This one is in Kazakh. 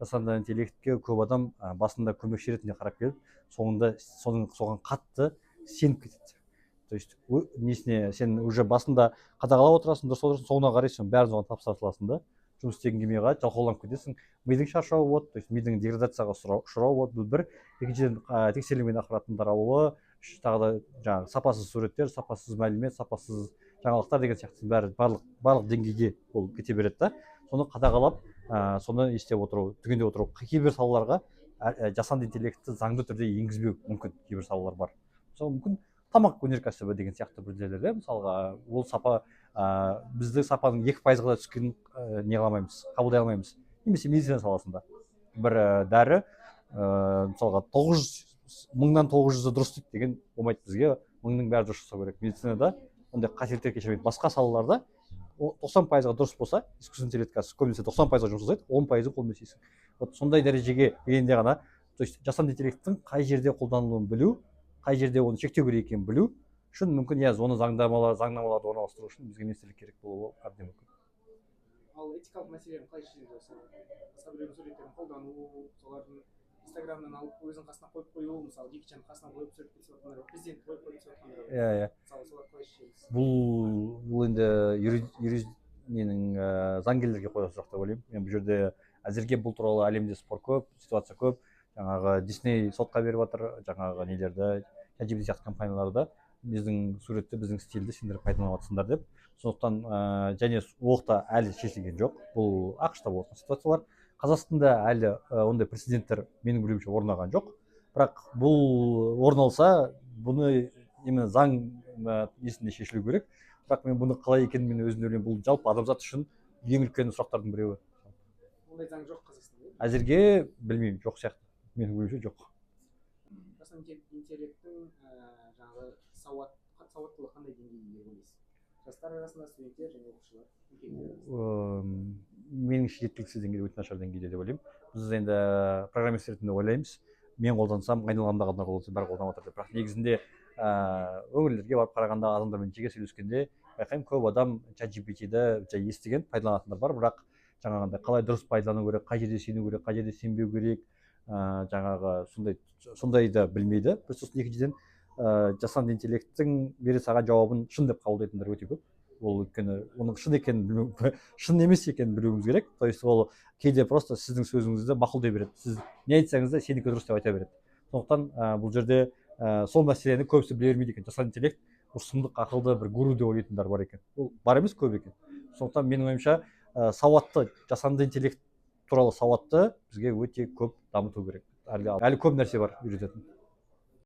жасанды интеллектке көп адам басында көмекші ретінде қарап келіп, соңында соған қатты сеніп кетеді. То есть несіне сен уже басында қадағалап отырасың, дұрыс отырасың, соңына қарай сен бәрін соған тапсыра саласың да, жұмыс істегің келмей қалады, жалқауланып кетесің, мидың шаршауы болады, то есть мидың деградацияға ұшырауы болады. Бұл бір. Екіншіден тексерілмеген ақпараттың таралуы, тағы да жаңағы сапасыз суреттер, сапасыз мәлімет, сапасыз жаңалықтар деген сияқты барлық деңгейге ол кете береді да. Соны қадағалап, соны істеп отыру, түгендеп отыру. Кейбір салаларға жасанды интеллектті заңды түрде енгізбеу мүмкін, кейбір салалар бар. Мысалы мүмкін тамақ өнеркәсібі деген сияқты бір жерлерде мысалға ол сапа бізді сапаның 2%-ға да түскенін не қыламаймыз, қабылдай алмаймыз. Немесе медицина саласында бір дәрі мысалға 1000-нан 900-і дұрыс дейді деген болмайды бізге, 1000-ның бәрі дұрыс жасау керек. Медицинада ондай қателіктер кешірмейді. Басқа салаларда 90%-ға дұрыс болса, искусственный интеллект көбінесе 90%-ға жұмыс жасайды, 10%-ы қолмен істейсің. Вот сондай дәрежеге келгенде ғана, то есть жасанды интеллекттің қай жерде қолданылуын білу, қай жерде оны шектеу керек екенін білу үшін мүмкін оны заңнамаларды орналастыру үшін бізге министрлік керек болуы әбден мүмкін. Ал этикалық мәселелерін қалай шешеміз осы? Басқа біреудің суреттерін қолдану, солардың Инстаграмнан алып өзінің қасына қойып қою, мысалы Джекичанның қасына қойып сурет кетіп жатқандар, президент қойып кетіп жатқандар. Иә. Мысалы соларды қалай шешеміз? Бұл енді заңгерлерге қойған сұрақ деп ойлаймын. Мен бұл жерде әзірге бұл туралы әлемде спор көп, ситуация көп. Жаңағы Disney сотқа беріп жатыр, жаңағы нелерді, ChatGPT сияқты компанияларда біздің суретті, біздің стильді сендер пайдаланып жатсыңдар деп. Сондықтан және оқта әлі шешілген жоқ. Бұл ақш-та болған ситуациялар. Қазақстанда әлі ондай прецеденттер менің білуімше орнаған жоқ. Бірақ бұл орын алса, бұны именно заң несінде шешілу керек. Бірақ мен бұны қалай екенін мен өзім ойлаймын. Бұл жалпы адамзат үшін ең үлкен сұрақтардың біреуі. Ондай заң жоқ Қазақстанда? Әзірге білмеймін, жоқ сияқты. Менің ойымша жоқ. Жасанды интеллекттің жаңағы сауаттылығы қандай деңгейде ойлайсыз? Жастар арасында, студенттер және оқушылар? Меніңше жеткіліксіз деңгейде, өте нашар деңгейде деп ойлаймын. Біз енді программист ретінде ойлаймыз. Мен қолдансам, айналамдағы адамдар қолданса бәрі қолданып жатыр деп. Бірақ негізінде өңірлерге барып қарағанда, адамдармен жеке сөйлескенде байқаймын, көп адам ChatGPT-ді жай естіген, пайдаланатындар бар, бірақ жаңағындай қалай дұрыс пайдалану керек, қай жерде сену керек, қай жерде сенбеу керек, жаңағы сондайды білмейді. Сосын екіншіден жасанды интеллекттің бере саған жауабын шын деп қабылдайтындар өте көп. Ол өйткені оның шын екенін шын емес екенін білуіміз керек. То есть ол кейде просто сіздің сөзіңізді мақұлдай береді. Сіз не айтсаңыз да сенікі дұрыс деп айта береді. Сондықтан бұл жерде сол мәселені көбісі біле бермейді екен. Жасанды интеллект сұмдық ақылды бір гуру деп ойлайтындар бар екен. Ол бар емес, көп екен. Сондықтан менің ойымша сауатты, жасанды интеллект туралы сауатты бізге өте көп дамыту керек. Әлі көп нәрсе бар үйрететін.